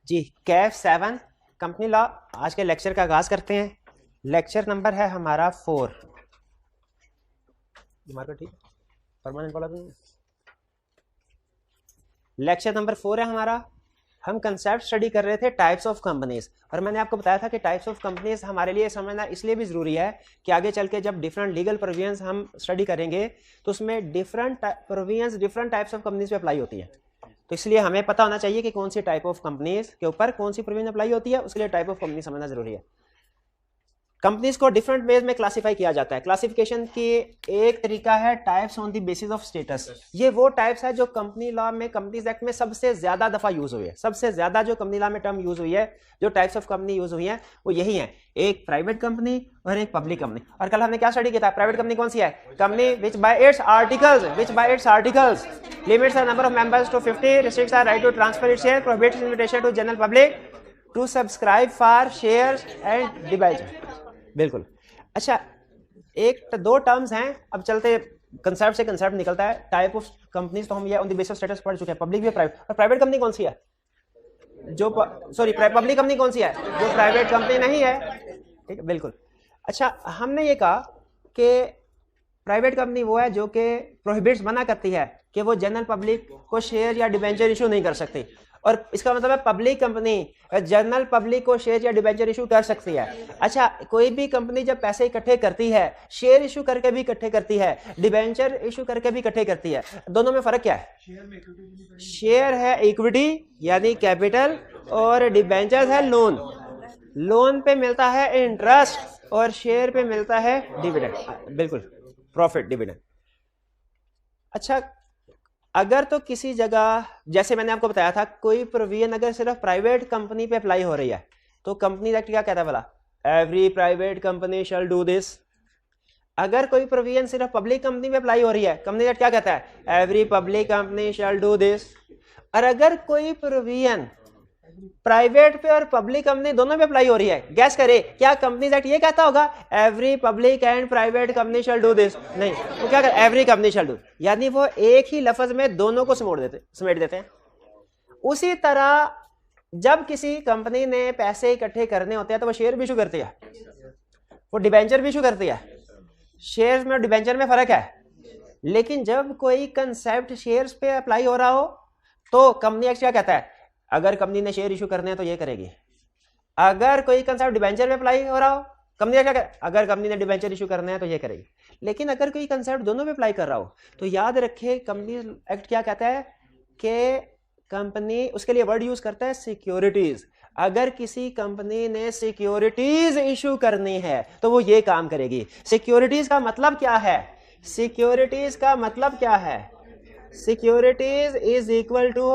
जी Kaif 7 company law. आज के lecture का आगाज करते हैं। लेक्चर नंबर है हमारा 4। ठीक परमानेंट वाला भी लेक्चर नंबर 4 है हमारा। हम कंसेप्ट स्टडी कर रहे थे टाइप्स ऑफ कंपनीज, और मैंने आपको बताया था कि टाइप्स ऑफ कंपनीज हमारे लिए समझना इसलिए भी ज़रूरी है कि आगे चल के जब डिफरेंट लीगल प्रोविजंस हम स्टडी करेंगे तो उसमें different provisions different types of companies पे अप्लाई होती है। तो इसलिए हमें पता होना चाहिए कि कौन सी टाइप ऑफ कंपनीज के ऊपर कौन सी प्रोविजन अप्लाई होती है, उसके लिए टाइप ऑफ कंपनी समझना जरूरी है। कंपनीज को डिफरेंट वेज में क्लासिफाई किया जाता है। क्लासिफिकेशन की एक तरीका है types on the basis of status. ये वो टाइप्स है जो कंपनी लॉ में, कंपनीज एक्ट में सबसे ज्यादा दफा यूज हुई है। सबसे ज्यादा जो कंपनी लॉ में टर्म यूज हुई है, जो टाइप्स ऑफ कंपनी यूज हुई है वो यही है, एक प्राइवेट कंपनी और एक पब्लिक कंपनी। और कल हमने क्या स्टडी किया था? प्राइवेट कंपनी कौन सी है? Company which by its articles limits the number of members to 50, restricts the right to transfer its share, prohibits invitation to general public to subscribe for shares and debenture. बिल्कुल। अच्छा, एक दो terms हैं, अब चलते कंसेप्ट से concept निकलता है। टाइप ऑफ कंपनीज तो हम ये on the basis of status पढ़ चुके हैं, पब्लिक भी प्राइवेट। और प्राइवेट कंपनी कौन सी है? जो पब्लिक कंपनी कौन सी है? जो प्राइवेट कंपनी नहीं है। ठीक है, बिल्कुल। अच्छा, हमने ये कहा कि प्राइवेट कंपनी वो है जो कि प्रोहिबिट्स मना करती है कि वो जनरल पब्लिक को शेयर या डिबेंचर इशू नहीं कर सकती, और इसका मतलब है पब्लिक कंपनी जनरल पब्लिक को शेयर या डिबेंचर इशू कर सकती है। अच्छा, कोई भी कंपनी जब पैसे इकट्ठे करती है, शेयर इशू करके भी इकट्ठे करती है, डिबेंचर इशू करके भी इकट्ठे करती है, दोनों में फर्क क्या है? शेयर है इक्विटी यानी कैपिटल, और डिबेंचर है लोन। लोन पे मिलता है इंटरेस्ट और शेयर पे मिलता है डिविडेंड, बिल्कुल प्रॉफिट डिविडेंड। अच्छा, अगर तो किसी जगह, जैसे मैंने आपको बताया था, कोई प्रोविजन अगर सिर्फ प्राइवेट कंपनी पे अप्लाई हो रही है तो कंपनी एक्ट क्या कहता है भला? Every private company shall do this. अगर कोई प्रोविजन सिर्फ पब्लिक कंपनी पे अप्लाई हो रही है, कंपनी एक्ट क्या कहता है? Every public company shall do this. और अगर कोई प्रोविजन प्राइवेट पे और पब्लिक कंपनी दोनों पे अप्लाई हो रही है, गैस करे क्या कंपनीज एक्ट ये कहता होगा every public and private company shall do this? नहीं, वो क्या कर एवरी कंपनी शैल डू, यानी वो एक ही लफ्ज में दोनों को समेट देते हैं। उसी तरह जब किसी कंपनी ने पैसे इकट्ठे करने होते हैं तो वो शेयर भी इशू करती है, वो डिबेंचर भी इशू करती है। शेयर्स में और डिबेंचर में फर्क है। लेकिन जब कोई कंसेप्ट शेयर्स पे अप्लाई हो रहा हो तो कंपनी एक्ट क्या कहता है? अगर कंपनी ने शेयर इशू करने हैं तो ये करेगी। अगर कोई कंसेप्ट डिबेंचर में अप्लाई हो रहा हो, कंपनी क्या करे? अगर कंपनी ने डिबेंचर इशू करने हैं तो ये करेगी। लेकिन अगर कोई कंसेप्ट दोनों पे अप्लाई कर रहा हो तो याद रखे कंपनी एक्ट क्या कहता है कि कंपनी, उसके लिए वर्ड यूज करता है सिक्योरिटीज। अगर किसी कंपनी ने सिक्योरिटीज इशू करनी है तो वो ये काम करेगी। सिक्योरिटीज का मतलब क्या है? सिक्योरिटीज का मतलब क्या है? Securities is equal to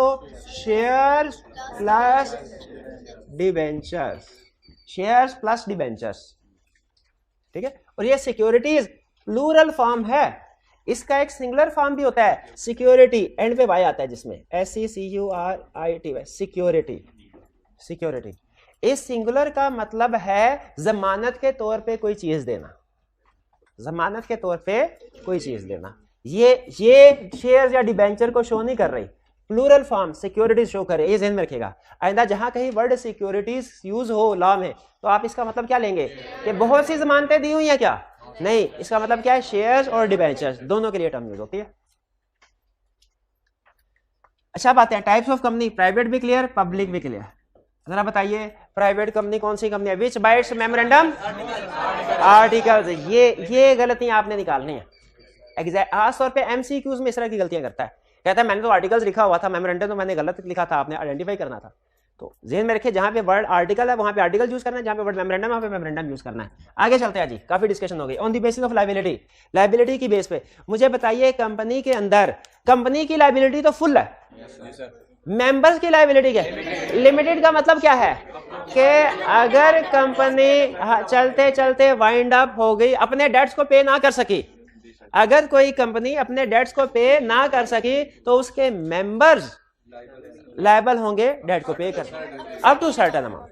shares plus debentures, shares plus debentures. ठीक है, और ये सिक्योरिटीज प्लूरल फॉर्म है। इसका एक सिंगुलर फॉर्म भी होता है, सिक्योरिटी, एंड पे वाई आता है जिसमें SECURITY, सिक्योरिटी। सिक्योरिटी इस सिंगुलर का मतलब है जमानत के तौर पे कोई चीज देना, जमानत के तौर पे कोई चीज देना। ये शेयर्स या डिबेंचर को शो नहीं कर रही, प्लूरल फॉर्म सिक्योरिटीज शो कर रही है। ये ध्यान में रखेगा। आइंदा जहां कहीं वर्ड सिक्योरिटीज यूज हो लॉ में तो आप इसका मतलब क्या लेंगे कि बहुत सी जमानतें दी हुई है क्या? नहीं, इसका मतलब क्या है? शेयर्स और डिबेंचर्स दोनों के लिए टर्म यूज होती है। अच्छा, बात है टाइप्स ऑफ कंपनी। प्राइवेट भी क्लियर, पब्लिक भी क्लियर। जरा बताइए प्राइवेट कंपनी कौन सी कंपनी है? विच बाय इट्स मेमोरेंडम आर्टिकल्स। ये गलतियां आपने निकालनी है। खास तौर पे एमसीक्यूज में इस तरह की गलतियां करता है। कहता है मैंने तो आर्टिकल्स लिखा हुआ था, मेमोरेंडम तो मैंने गलत लिखा था, आपने आइडेंटिफाई करना था। तो ज़हन में रखिए, जहां पे वर्ड आर्टिकल है वहां पे आर्टिकल यूज करना है, जहां पे वर्ड मेमोरेंडम है वहां पे मेमोरेंडम यूज करना है। आगे चलते हैं जी, काफी डिस्कशन हो गई। On the basis of liability, liability की बेस पे मुझे बताइए कंपनी के अंदर कंपनी की लायबिलिटी तो फुल है, मेंबर्स की लायबिलिटी क्या है? लिमिटेड का मतलब क्या है कि अगर कंपनी चलते चलते वाइंड अप हो गई, अपने डेट्स को पे ना कर सकी, अगर कोई कंपनी अपने डेट्स को पे ना कर सकी तो उसके मेंबर्स लायबल होंगे डेट को पे कर अप टू सर्टेन अमाउंट।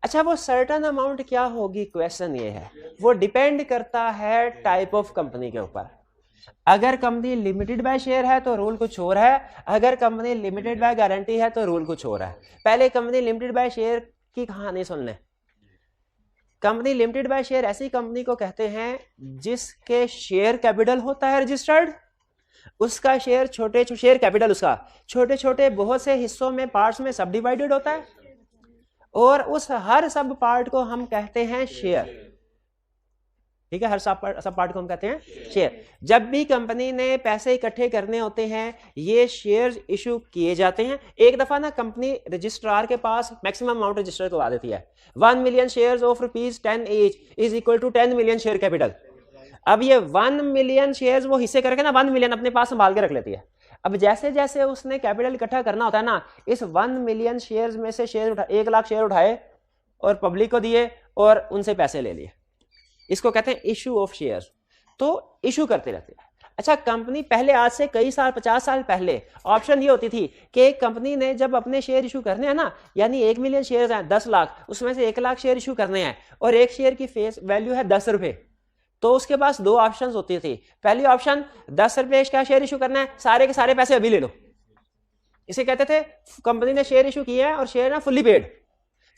अच्छा, वो सर्टेन अमाउंट क्या होगी? क्वेश्चन ये है, वो डिपेंड करता है टाइप ऑफ कंपनी के ऊपर। अगर कंपनी लिमिटेड बाय शेयर है तो रूल कुछ और है, अगर कंपनी लिमिटेड बाय गारंटी है तो रूल कुछ और है। पहले कंपनी लिमिटेड बाय शेयर की कहानी सुन लें। कंपनी लिमिटेड बाय शेयर ऐसी कंपनी को कहते हैं जिसके शेयर कैपिटल होता है रजिस्टर्ड, उसका शेयर शेयर कैपिटल उसका छोटे छोटे बहुत से हिस्सों में पार्ट्स में सब डिवाइडेड होता है, और उस हर सब पार्ट को हम कहते हैं शेयर। ठीक है, हर सब पार्ट को हम कहते हैं शेयर। जब भी कंपनी ने पैसे इकट्ठे करने होते हैं ये शेयर्स इशू किए जाते हैं। एक दफा ना कंपनी रजिस्ट्रार के पास मैक्सिमम अमाउंट रजिस्टर करवा देती है, 1 million shares of ₹10 each is equal to 10 million share capital. अब ये 1 मिलियन शेयर्स वो हिस्से करके ना 1 मिलियन अपने पास संभाल के रख लेती है। अब जैसे जैसे उसने कैपिटल इकट्ठा करना होता है ना, इस 1 मिलियन शेयर्स में से शेयर 1 लाख शेयर उठाए और पब्लिक को दिए और उनसे पैसे ले लिए, इसको कहते हैं इशू ऑफ शेयर्स। तो इशू करते रहते हैं। अच्छा, कंपनी पहले आज से कई साल 50 साल पहले ऑप्शन ये होती थी कि कंपनी ने जब अपने शेयर इशू करने हैं ना, यानी 1 मिलियन शेयर हैं 10 लाख, उसमें से 1 लाख शेयर इशू करने हैं और एक शेयर की फेस वैल्यू है 10 रुपए, तो उसके पास 2 ऑप्शन होती थी। पहली ऑप्शन 10 रुपए का शेयर इशू करना है, सारे के सारे पैसे अभी ले लो, इसे कहते थे कंपनी ने शेयर इशू किए हैं और शेयर ना फुल्ली पेड।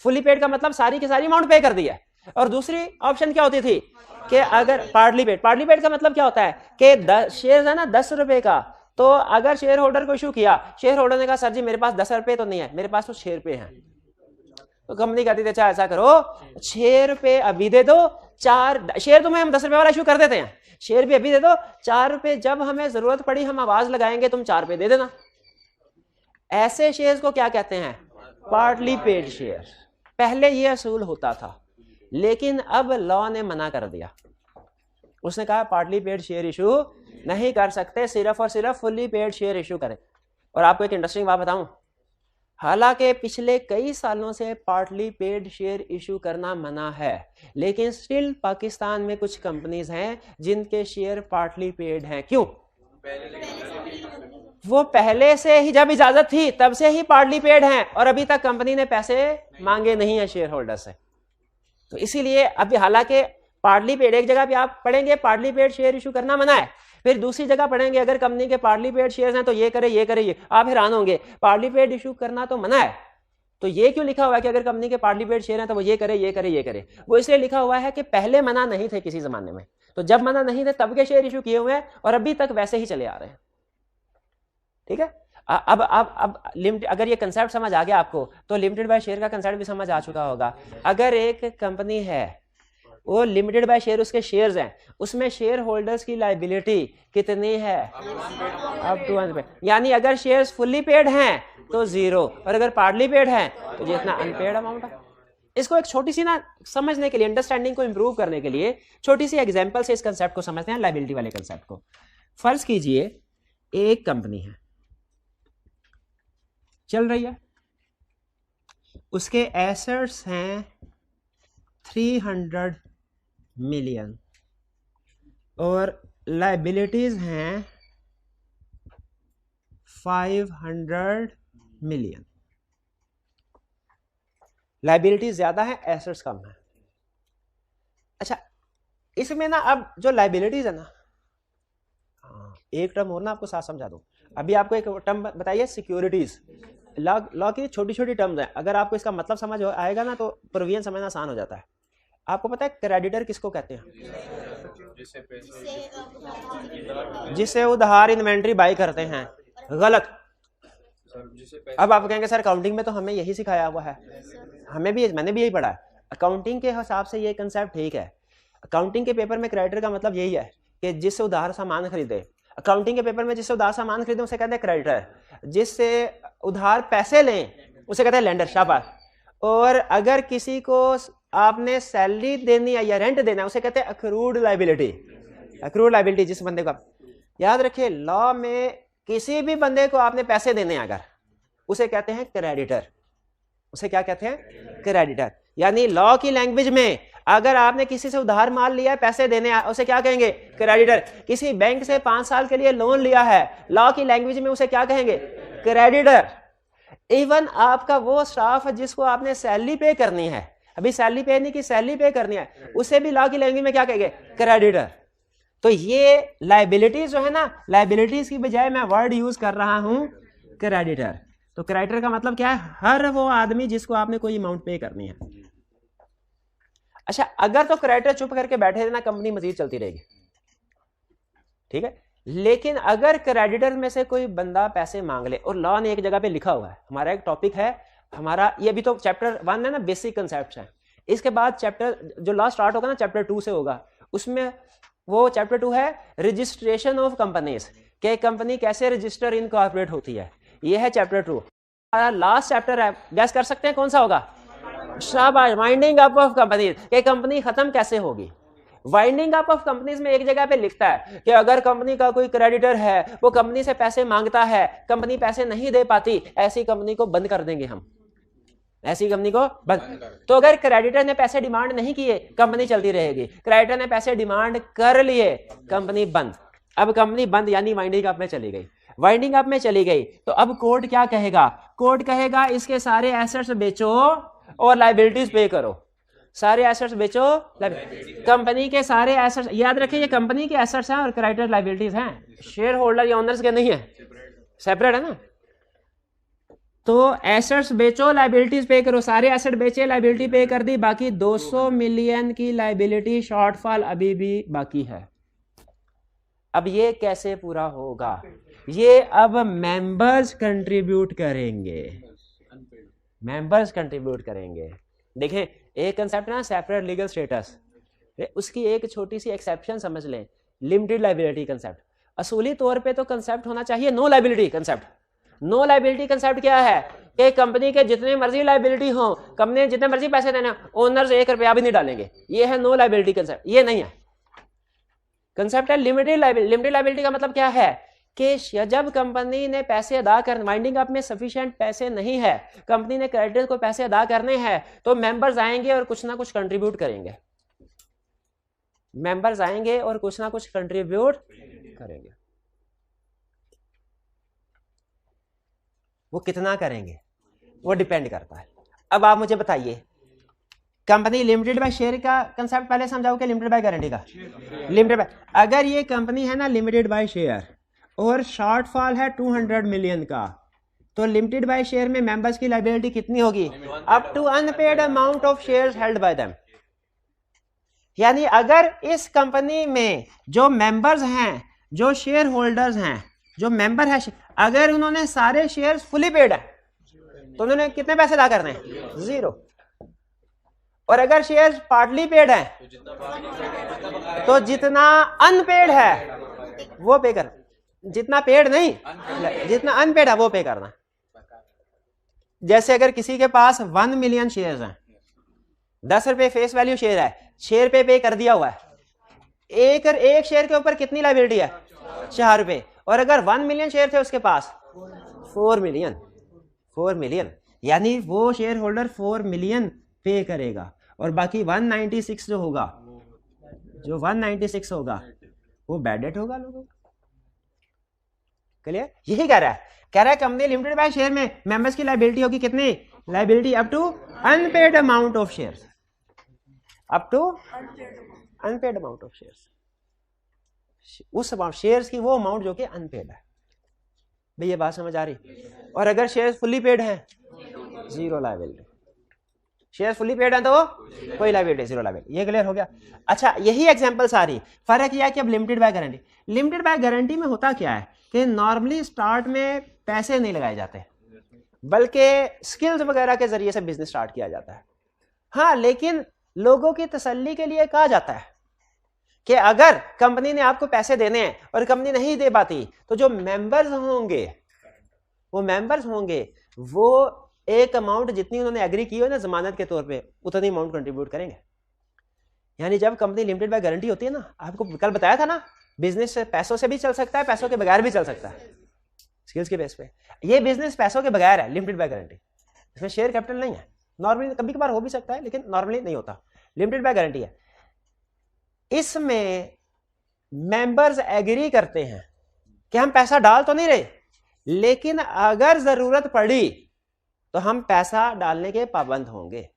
फुल्ली पेड का मतलब सारी की सारी अमाउंट पे कर दी है। और दूसरी ऑप्शन क्या होती थी कि अगर पार्टली पेड का मतलब क्या होता है कि शेयर है ना 10 रुपए का, तो अगर शेयर होल्डर को इशू किया, शेयर होल्डर ने कहा सर जी मेरे पास 10 रुपए तो नहीं है, मेरे पास तो 6 रुपए हैं, तो कंपनी कहती थी अच्छा ऐसा करो 6 रुपए अभी दे दो, 4 शेयर तुम्हें हम 10 रुपए वाला इशू कर देते हैं, शेयर भी अभी दे दो, 4 रुपए जब हमें जरूरत पड़ी हम आवाज लगाएंगे तुम 4 रुपए दे देना। ऐसे शेयर्स को क्या कहते हैं? Partly paid share. पहले ये असूल होता था, लेकिन अब लॉ ने मना कर दिया। उसने कहा पार्टली पेड शेयर इशू नहीं कर सकते, सिर्फ और सिर्फ फुल्ली पेड शेयर इशू करें। और आपको एक इंटरेस्टिंग बात बताऊं, हालांकि पिछले कई सालों से पार्टली पेड शेयर इशू करना मना है, लेकिन स्टिल पाकिस्तान में कुछ कंपनीज हैं जिनके शेयर पार्टली पेड हैं। क्यों? वो पहले से ही जब इजाजत थी तब से ही पार्टली पेड हैं और अभी तक कंपनी ने पैसे मांगे नहीं है शेयर होल्डर से। तो इसीलिए अभी हालांकि पार्टली पेड एक जगह पे आप पढ़ेंगे पार्टली पेड शेयर इशू करना मना है, फिर दूसरी जगह पढ़ेंगे अगर कंपनी के पार्टली पेड शेयर्स हैं तो ये करे ये करे ये, आप हैरान होंगे पार्टली पेड इशू करना तो मना है, तो ये क्यों लिखा हुआ है कि अगर कंपनी के पार्टली पेड शेयर हैं तो वो ये करे ये करे ये करे? वो इसलिए लिखा हुआ है कि पहले मना नहीं थे किसी जमाने में, तो जब मना नहीं थे तब के शेयर इशू किए हुए हैं और अभी तक वैसे ही चले आ रहे हैं। ठीक है, अब लिमिटेड, अगर ये कंसेप्ट समझ आ गया आपको तो लिमिटेड बाय शेयर का कंसेप्ट भी समझ आ चुका होगा। अगर एक कंपनी है वो लिमिटेड बाय शेयर उसके शेयर्स हैं, उसमें शेयर होल्डर्स की लायबिलिटी कितनी है? अप टू 100, यानी अगर शेयर्स फुल्ली पेड हैं तो 0 और अगर पार्टली पेड हैं तो जितना अनपेड अमाउंट है। इसको एक छोटी सी ना समझने के लिए, अंडरस्टैंडिंग को इंप्रूव करने के लिए छोटी सी एग्जांपल से इस कंसेप्ट को समझते हैं, लायबिलिटी वाले कंसेप्ट को। फर्ज कीजिए एक कंपनी है चल रही है, उसके एसेट्स हैं 300 मिलियन और लायबिलिटीज हैं 500 मिलियन। लायबिलिटीज ज्यादा है, एसेट्स कम है। अच्छा, इसमें ना अब जो लायबिलिटीज है ना, एक टर्म और ना आपको साथ समझा दूं। अभी आपको एक टर्म बताइए सिक्योरिटीज। लॉ की छोटी छोटी टर्म्स हैं, अगर आपको इसका मतलब समझ आएगा ना तो प्रोविजन समझना आसान हो जाता है। आपको पता है क्रेडिटर किसको कहते हैं? जिसे उधार इन्वेंट्री बाई करते हैं। गलत। अब आप कहेंगे सर अकाउंटिंग में तो हमें यही सिखाया हुआ है, हमें भी, मैंने भी यही पढ़ा है। अकाउंटिंग के हिसाब से ये कंसेप्ट ठीक है। अकाउंटिंग के पेपर में क्रेडिटर का मतलब यही है कि जिससे उधार सामान खरीदे। अकाउंटिंग के पेपर में जिससे उधार सामान खरीदे उसे कहते हैं क्रेडिटर, जिससे उधार पैसे लें उसे कहते हैं लेंडर। शाबाश। और अगर किसी को आपने सैलरी देनी है या रेंट देना है उसे कहते हैं अक्रूड लायबिलिटी। अक्रूड लायबिलिटी जिस बंदे को, याद रखिए लॉ में किसी भी बंदे को आपने पैसे देने हैं अगर, उसे कहते हैं क्रेडिटर। उसे क्या कहते हैं? क्रेडिटर। यानी लॉ की लैंग्वेज में अगर आपने किसी से उधार माल लिया है, पैसे देने हैं, उसे क्या कहेंगे? क्रेडिटर। किसी बैंक से 5 साल के लिए लोन लिया है, लॉ की लैंग्वेज में उसे क्या कहेंगे? क्रेडिटर। इवन आपका वो स्टाफ है जिसको आपने सैलरी पे करनी है, अभी सैलरी पे नहीं की सैलरी पे करनी है, उसे भी लॉ की लैंग्वेज में क्या कहेंगे? क्रेडिटर। तो ये लाइबिलिटीज जो है ना, लाइबिलिटीज की बजाय मैं वर्ड यूज कर रहा हूं क्रेडिटर। तो क्रेडिटर का मतलब क्या है? हर वो आदमी जिसको आपने कोई अमाउंट पे करनी है। अच्छा, अगर तो क्रेडिटर चुप करके बैठे रहना, कंपनी मजीद चलती रहेगी, ठीक है। लेकिन अगर क्रेडिटर में से कोई बंदा पैसे मांग ले, और लॉ ने एक जगह पे लिखा हुआ है, हमारा एक टॉपिक है, हमारा ये भी तो चैप्टर 1 है ना, बेसिक कंसेप्ट है। इसके बाद चैप्टर जो लॉ स्टार्ट होगा ना, चैप्टर 2 से होगा, उसमें वो चैप्टर 2 है रजिस्ट्रेशन ऑफ कंपनीज, के कंपनी कैसे रजिस्टर इनकॉर्पोरेट होती है, ये है चैप्टर 2। हमारा लास्ट चैप्टर है, गैस कर सकते हैं कौन सा होगा? शाबाश, वाइंडिंग अप ऑफ कंपनीज, के कंपनी खत्म कैसे होगी। वाइंडिंग अप ऑफ कंपनीज में एक जगह पे लिखता है कि अगर कंपनी का कोई क्रेडिटर है, वो कंपनी से पैसे मांगता है, कंपनी पैसे नहीं दे पाती, ऐसी कंपनी को बंद कर देंगे हम, ऐसी कंपनी को बंद। तो अगर क्रेडिटर ने पैसे डिमांड नहीं किए, कंपनी चलती रहेगी। क्रेडिटर ने पैसे डिमांड कर लिए, कंपनी बंद। अब कंपनी बंद यानी वाइंडिंग अप में चली गई। वाइंडिंग अप में चली गई तो अब कोर्ट क्या कहेगा? कोर्ट कहेगा इसके सारे एसेट्स बेचो और लायबिलिटीज पे करो। सारे एसेट्स बेचो, कंपनी के सारे एसेट्स, याद रखिए ये कंपनी के एसेट्स हैं और क्रेडिटर लायबिलिटीज हैं, शेयर होल्डर या ओनर्स के नहीं है, सेपरेट है ना। तो एसेट्स बेचो, लायबिलिटीज पे करो। सारे एसेट बेचे, लायबिलिटी पे कर दी, बाकी 200 मिलियन की लायबिलिटी शॉर्टफॉल अभी भी बाकी है। अब ये कैसे पूरा होगा? ये अब मेंबर्स कंट्रीब्यूट करेंगे, मेंबर्स कंट्रीब्यूट करेंगे। देखें, एक कंसेप्ट ना सेपरेट लीगल स्टेटस, उसकी एक छोटी सी एक्सेप्शन समझ लें, लिमिटेड लायबिलिटी कंसेप्ट। असूली तौर पे तो कंसेप्ट होना चाहिए no liability concept. No liability concept क्या है कि कंपनी के जितने मर्जी लायबिलिटी हो, कंपनी जितने मर्जी पैसे देना, ओनर्स 1 रुपया भी नहीं डालेंगे, ये है नो लायबिलिटी कंसेप्ट। ये नहीं है, कंसेप्ट है लिमिटेड लायबिलिटी। लिमिटेड लायबिलिटी का मतलब क्या है कि जब कंपनी ने पैसे अदा कर, वाइंडिंग अप में सफिशिएंट पैसे नहीं है, कंपनी ने क्रेडिटर को पैसे अदा करने हैं, तो मेंबर्स आएंगे और कुछ ना कुछ कंट्रीब्यूट करेंगे। मेंबर्स आएंगे और कुछ ना कुछ कंट्रीब्यूट करेंगे। वो कितना करेंगे वो डिपेंड करता है। अब आप मुझे बताइए, कंपनी लिमिटेड बाय शेयर का कंसेप्ट पहले समझाओ कि लिमिटेड बाय गारंटी का। लिमिटेड बाय, अगर ये कंपनी है ना लिमिटेड बाय शेयर और शॉर्टफॉल है 200 मिलियन का, तो लिमिटेड बाय शेयर में मेंबर्स की लायबिलिटी कितनी होगी? Up to unpaid amount of shares held by them. यानी अगर इस कंपनी में जो मेंबर्स हैं, जो शेयर होल्डर्स हैं, जो मेंबर है, अगर उन्होंने सारे शेयर्स फुली पेड है, तो उन्होंने कितने पैसे अदा करने हैं? 0। और अगर शेयर्स पार्टली पेड है, तो जितना अनपेड है वो पे कर, जितना पेड नहीं, जितना अनपेड है वो पे करना। जैसे अगर किसी के पास 1 मिलियन शेयर्स हैं, 10 रुपए फेस वैल्यू शेयर है, शेयर पे कर दिया हुआ है, एक शेयर के ऊपर कितनी लायबिलिटी है? 4 रुपए। और अगर 1 मिलियन शेयर थे उसके पास, 4 मिलियन, यानी वो शेयर होल्डर 4 मिलियन पे करेगा, और बाकी 196 जो होगा, जो 196 होगा वो बैड डेट होगा लोगों का। क्लियर? यही कह रहा है कंपनी लिमिटेड बाय शेयर में मेंबर्स की लायबिलिटी होगी कितनी? Liability up to unpaid amount of shares, up to unpaid amount of shares, उस अमाउंट शेयर्स की वो अमाउंट जो कि अनपेड है। भाई ये बात समझ आ रही? और अगर शेयर्स फुली पेड है, 0 लायबिलिटी। शेयर फुली पेड है तो कोई लायबिलिटी, 0 लायबिलिटी। ये क्लियर हो गया? अच्छा, यही एग्जांपल सारी। फर्क यह है कि अब limited by guarantee, limited by guarantee में होता क्या है कि नॉर्मली स्टार्ट में पैसे नहीं लगाए जाते, बल्कि स्किल्स वगैरह के जरिए से बिजनेस स्टार्ट किया जाता है। हाँ, लेकिन लोगों की तसल्ली के लिए कहा जाता है कि अगर कंपनी ने आपको पैसे देने हैं और कंपनी नहीं दे पाती, तो जो मेंबर्स होंगे, वो मेंबर्स होंगे वो एक अमाउंट जितनी उन्होंने एग्री की हो ना जमानत के तौर पे, उतनी अमाउंट कंट्रीब्यूट करेंगे। यानी जब कंपनी लिमिटेड बाय गारंटी होती है ना, आपको कल बताया था ना, बिजनेस पैसों से भी चल सकता है, पैसों के बगैर भी चल सकता है, स्किल्स के बेस पे। ये बिजनेस पैसों के बगैर है लिमिटेड बाय गारंटी, इसमें शेयर कैपिटल नहीं है। नॉर्मली कभी कभार हो भी सकता है, लेकिन नॉर्मली नहीं होता। लिमिटेड बाय गारंटी है, इसमें मेंबर्स एग्री करते हैं कि हम पैसा डाल तो नहीं रहे, लेकिन अगर जरूरत पड़ी तो हम पैसा डालने के पाबंद होंगे।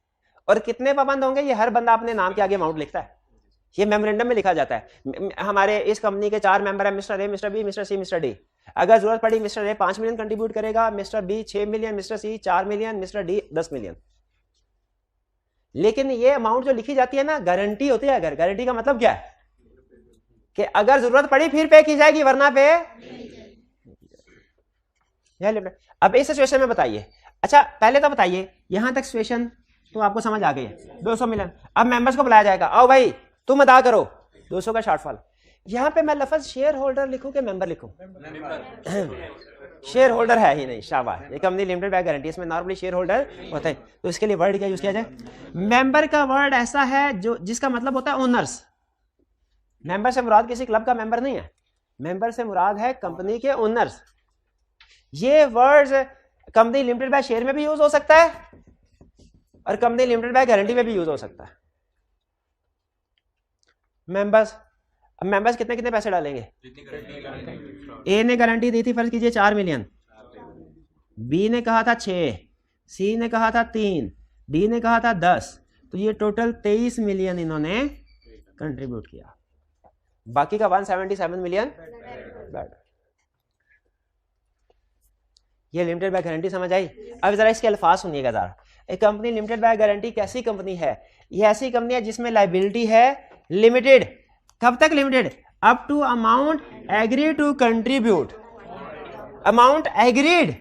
और कितने पाबंद होंगे? ये हर बंदा अपने नाम के आगे अमाउंट लिखता है। ये मेमोरेंडम में लिखा जाता है। हमारे इस कंपनी के 4 मेंबर हैं, mister A, mister B, mister C, mister D. अगर जरूरत पड़ी मिस्टर ए 5 मिलियन कंट्रीब्यूट करेगा, mister B 6 million, mister C 4 million, mister D 10 million. लेकिन ये अमाउंट जो लिखी जाती है ना, गारंटी होती है। अगर गारंटी का मतलब क्या है कि अगर जरूरत पड़ी फिर पे की जाएगी, वरना पे। अब इस सिचुएशन में बताइए, अच्छा पहले तो बताइए यहां तक सिचुएशन तो आपको समझ आ गई है, 200 मिलियन। अब मेंबर्स को बुलाया जाएगा, आओ भाई तुम अदा करो 200 का शॉर्टफॉल। यहां पे मैं लफ्ज शेयर होल्डर लिखूं कि मेंबर लिखूं? शेयर होल्डर है ही नहीं, शाबाश। ये कंपनी लिमिटेड बाय गारंटी, इसमें नॉर्मली शेयर होल्डर होता है, तो इसके लिए वर्ड क्या यूज किया जाए? मेंबर का वर्ड ऐसा है जो जिसका मतलब होता है ओनर्स। मेंबर से मुराद किसी क्लब का मेंबर नहीं है, मेंबर से मुराद है कंपनी के ओनर्स। ये words company limited by share में भी यूज हो सकता है और कंपनी लिमिटेड बाय गारंटी में भी यूज हो सकता है। मेंबर्स, अब मेंबर्स कितने कितने पैसे डालेंगे? ए ने गारंटी दी थी, फर्ज कीजिए 4 मिलियन, बी ने कहा था 6, सी ने कहा था 3, डी ने कहा था 10, तो ये टोटल 23 मिलियन इन्होंने कंट्रीब्यूट किया। बाकी का 177 मिलियन बैड। ये लिमिटेड बाय गारंटी समझ आई? अब जरा इसके अल्फाज सुनिएगा जरा। एक कंपनी लिमिटेड बाय गारंटी कैसी कंपनी है? ये ऐसी कंपनी है जिसमें लायबिलिटी है लिमिटेड। कब तक limited? Up to amount agree to contribute. Amount agreed,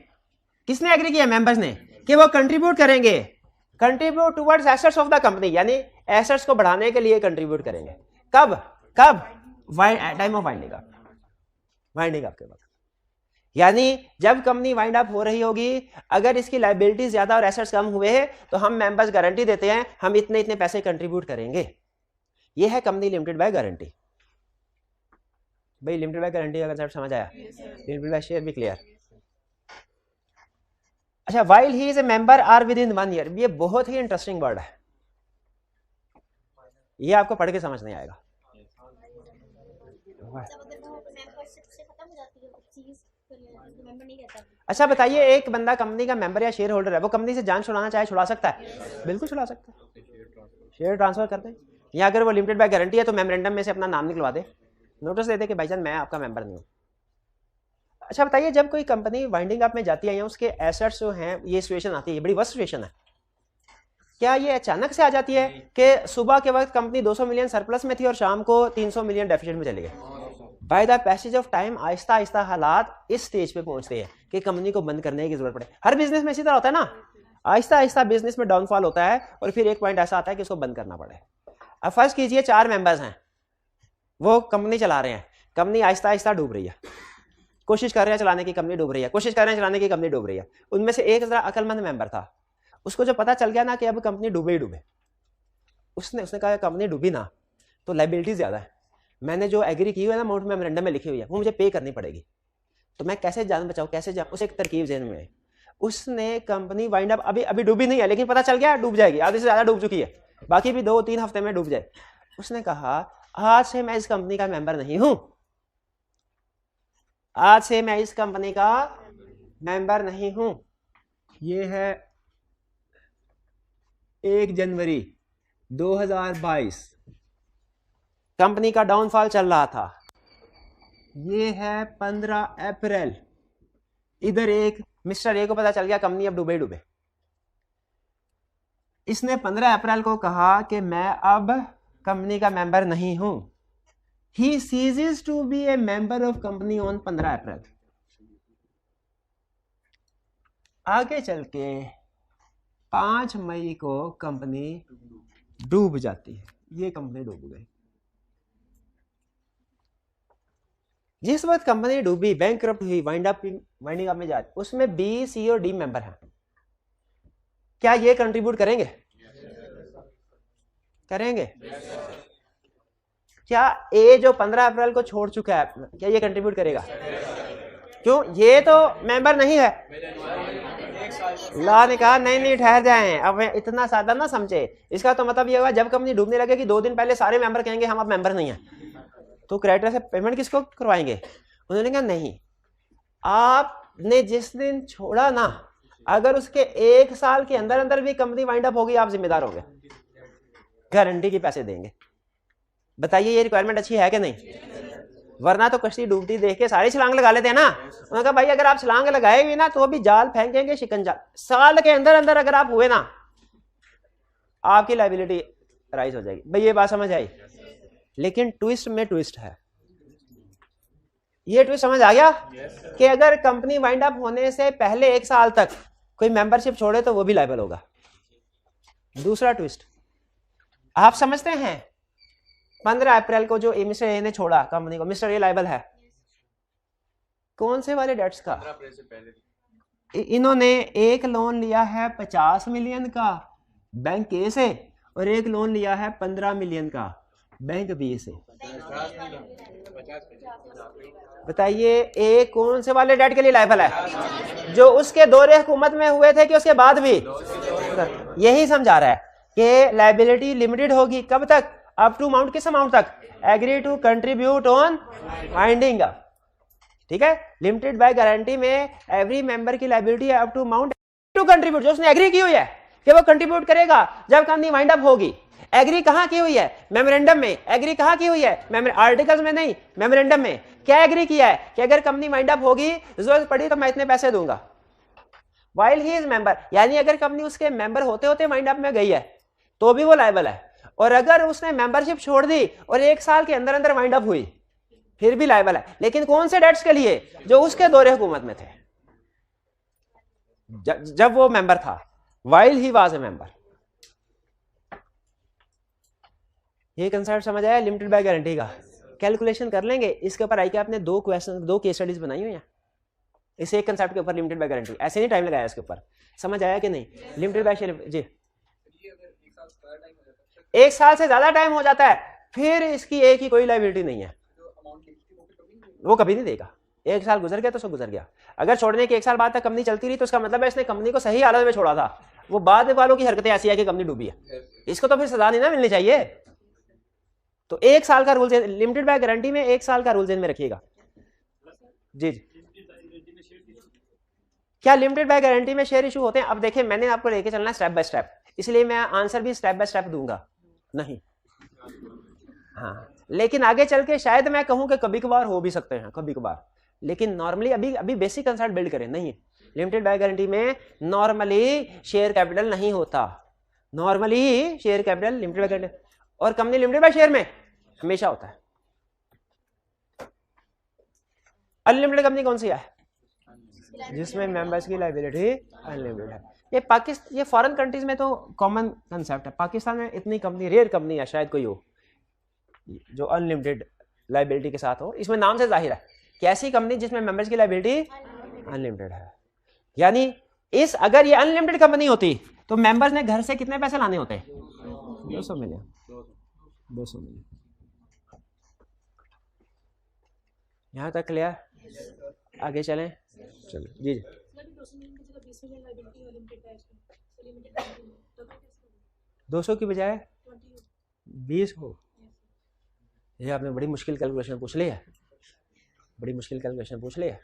किसने एग्री किया? मेंबर्स ने, कि वो कंट्रीब्यूट करेंगे। Contribute towards assets of the company, यानी एसेट्स को बढ़ाने के लिए कंट्रीब्यूट करेंगे। कब? कब? Time of winding up, winding up के वक्त। यानी जब कंपनी वाइंड अप हो रही होगी, अगर इसकी लायबिलिटीज ज्यादा और एसेट्स कम हुए हैं, तो हम मेंबर्स गारंटी देते हैं हम इतने इतने पैसे कंट्रीब्यूट करेंगे। ये है कंपनी लिमिटेड बाय गारंटी। भाई लिमिटेड बाय गारंटी अगर समझ आया, लिमिटेड बाय शेयर भी क्लियर। अच्छा, while he is a member or within 1 year, ये बहुत ही इंटरेस्टिंग वर्ड है, ये आपको पढ़ के समझ नहीं आएगा। अच्छा बताइए, एक बंदा कंपनी का मेंबर या शेयर होल्डर है, वो कंपनी से जान छुड़ाना चाहे छुड़ा सकता है? बिल्कुल छुड़ा सकता है, शेयर ट्रांसफर करते हैं। या अगर वो लिमिटेड बाय गारंटी है तो मेमोरेंडम में से अपना नाम निकलवा दे, नोटिस दे दे कि भाईजान मैं आपका मेंबर नहीं हूं। अच्छा बताइए, जब कोई कंपनी वाइंडिंग अप में जाती है या उसके एसेट्स जो हैं, ये सिचुएशन आती है, ये बड़ी वर्स्ट सिचुएशन है। क्या ये अचानक से आ जाती है कि सुबह के वक्त कंपनी 200 मिलियन सरप्लस में थी और शाम को 300 मिलियन डेफिसिट में चली गई? By the passage of time Aahista Aahista हालात इस स्टेज पे पहुंचते हैं कि कंपनी को बंद करने की जरूरत पड़े। हर बिजनेस में इसी तरह होता है ना, आहिस्ता आहिस्ता बिजनेस में डाउनफॉल होता है और फिर एक पॉइंट ऐसा आता है कि उसको बंद करना पड़े। अब फर्स्ट कीजिए 4 मेंबर्स हैं, वो कंपनी चला रहे हैं, कंपनी आहिस्ता आहिस्ता डूब रही है, कोशिश कर रहे हैं चलाने की, कंपनी डूब रही है, कोशिश कर रहे हैं चलाने की, कंपनी डूब रही है। उनमें से एक जरा अकलमंद मेंबर था, उसको जो पता चल गया ना कि अब कंपनी डूबे ही डूबे, उसने कहा कंपनी डूबी ना तो लायबिलिटी ज्यादा है, मैंने जो एग्री की हुई है ना अमाउंट मेमोरेंडम में लिखी हुई है वो मुझे पे करनी पड़ेगी, तो मैं कैसे जान बचाऊं, कैसे जाऊं? उसे एक तरकीब ज़हन में आई। उसने कंपनी वाइंड अप अभी डूबी नहीं है, लेकिन पता चल गया डूब जाएगी, आधे से ज्यादा डूब चुकी है, बाकी भी 2-3 हफ्ते में डूब जाए। उसने कहा आज से मैं इस कंपनी का मेंबर नहीं हूं, आज से मैं इस कंपनी का मेंबर नहीं हूं। ये है 1 जनवरी 2022, कंपनी का डाउनफॉल चल रहा था। ये है 15 अप्रैल, इधर एक मिस्टर ए को पता चल गया कंपनी अब डूबे डूबे। इसने 15 अप्रैल को कहा कि मैं अब कंपनी का मेंबर नहीं हूं। He ceases to be a member of company on 15 अप्रैल। आगे चल के 5 मई को कंपनी डूब जाती है, ये कंपनी डूब गई। जिस वक्त कंपनी डूबी, बैंकरप्ट हुई, वाइंडिंग अप में जाती, उसमें बी, सी और डी मेंबर हैं। क्या ये कंट्रीब्यूट करेंगे? करेंगे। क्या ए जो 15 अप्रैल को छोड़ चुका है, क्या ये कंट्रीब्यूट करेगा? क्यों? ये तो मेंबर नहीं है। ला ने कहा नहीं ठहर जाएं, अब इतना सादा ना समझे। इसका तो मतलब ये हुआ जब कंपनी डूबने लगे कि 2 दिन पहले सारे मेंबर कहेंगे हम अब मेंबर नहीं है, तो क्रेडिटर से पेमेंट किसको करवाएंगे? उन्होंने कहा नहीं, आपने जिस दिन छोड़ा ना, अगर उसके 1 साल के अंदर अंदर भी कंपनी वाइंड अप होगी, आप जिम्मेदार होंगे, गारंटी के पैसे देंगे। बताइए ये रिक्वायरमेंट अच्छी है कि नहीं? वरना तो कश्ती डूबती देख के सारे छलांग लगा लेते हैं ना। उन्होंने कहा भाई अगर आप छलांग लगाए भी ना तो भी जाल फेंकेंगे शिकंजा, साल के अंदर अंदर अगर आप हुए ना आपकी लायबिलिटी राइज हो जाएगी। भाई ये बात समझ आई? लेकिन ट्विस्ट में ट्विस्ट है, ये ट्विस्ट समझ आ गया कि अगर कंपनी वाइंड अप होने से पहले 1 साल तक कोई मेंबरशिप छोड़े तो वो भी लायबल होगा। दूसरा ट्विस्ट आप समझते हैं, 15 अप्रैल को जो मिस्टर ए ने छोड़ा कंपनी को, मिस्टर ए लायबल है कौन से वाले डेट्स का? इन्होंने एक लोन लिया है 50 मिलियन का बैंक ए से और एक लोन लिया है 15 मिलियन का बैंक बी से। बताइए ए कौन से वाले डेट के लिए लायबल है? जो उसके दौरे हुकूमत में हुए थे कि उसके बाद भी? यही समझा रहा है कि लायबिलिटी लिमिटेड होगी कब तक? अप टू अमाउंट, किस अमाउंट तक? Agree to contribute on winding up. ठीक है, लिमिटेड बाय गारंटी में एवरी मेंबर की लायबिलिटी है up to amount to contribute, जो उसने एग्री की हुई है कि वो कंट्रीब्यूट करेगा जब कंपनी वाइंड अप होगी। एग्री कहां की हुई है? मेमोरेंडम में। एग्री कहां की हुई है? आर्टिकल्स में नहीं, मेमोरेंडम में। क्या एग्री किया है कि अगर कंपनी वाइंड अप होगी, जरूरत पड़ी तो मैं इतने पैसे दूंगा व्हाइल ही इज मेंबर। यानी अगर कंपनी उसके मेंबर होते होते वाइंड अप में गई है तो भी वो लायबल है, और अगर उसने मेंबरशिप छोड़ दी और 1 साल के अंदर अंदर वाइंड अप हुई फिर भी लायबल है। लेकिन कौन से डेट्स के लिए? जो उसके दौरे हुकूमत में थे, जब वो मेंबर था, while he was a member. ये कंसेप्ट समझ आया लिमिटेड बाय गारंटी का? कैलकुलेशन कर लेंगे इसके ऊपर। आई के आपने 2 क्वेश्चन, 2 केस स्टडीज बनाई हुई हैं इस एक कंसेप्ट के ऊपर, लिमिटेड बाय गारंटी। ऐसे नहीं टाइम लगाया इसके ऊपर, समझ आया कि नहीं? लिमिटेड बाय जी 1 साल से ज्यादा टाइम हो जाता है फिर इसकी एक ही कोई लायबिलिटी नहीं है, वो कभी नहीं देगा। 1 साल गुजर गया तो सब गुजर गया। अगर छोड़ने के 1 साल बाद तक कंपनी चलती रही तो इसका मतलब है इसने कंपनी को सही हालत में छोड़ा था, वो बाद वालों की हरकतें ऐसी है कि कंपनी डूबी है, इसको तो फिर सजा नहीं ना मिलनी चाहिए। तो 1 साल का रूल, लिमिटेड बाय गारंटी में 1 साल का रूल में रखिएगा। जी क्या लिमिटेड बाय गारंटी में शेयर इशू होते हैं? अब देखिए मैंने आपको लेके चलना है स्टेप बाय स्टेप, इसलिए मैं आंसर भी स्टेप बाय स्टेप दूंगा नहीं। हाँ, लेकिन आगे चल के शायद मैं कहूं कि कभी कभार हो भी सकते हैं, कभी कभार, लेकिन नॉर्मली अभी बेसिक कंसेप्ट बिल्ड करें। नहीं, लिमिटेड बाय गारंटी में नॉर्मली शेयर कैपिटल नहीं होता, normally share capital limited by guarantee और कंपनी लिमिटेड बाय शेयर में हमेशा होता है। अनलिमिटेड कंपनी कौन सी है? जिसमें मेंबर्स की लायबिलिटी अनलिमिटेड है। ये पाकिस्तान, ये फॉरेन कंट्रीज में तो कॉमन कंसेप्ट है, पाकिस्तान में इतनी कंपनी, रेयर कंपनी है शायद कोई हो जो अनलिमिटेड लायबिलिटी के साथ हो। इसमें नाम से जाहिर है कि ऐसी कंपनी जिसमें मेंबर्स की लायबिलिटी अनलिमिटेड है। यानी इस अगर ये अनलिमिटेड कंपनी होती तो मेंबर्स ने घर से कितने पैसे लाने होते? 200 मिलियन। 200 मिलियन। यहां तक क्लियर? आगे चलें। चलो जी जी। 200 की बजाय 20 हो, ये आपने बड़ी मुश्किल कैलकुलेशन पूछ ली है, बड़ी मुश्किल कैलकुलेशन पूछ ली है।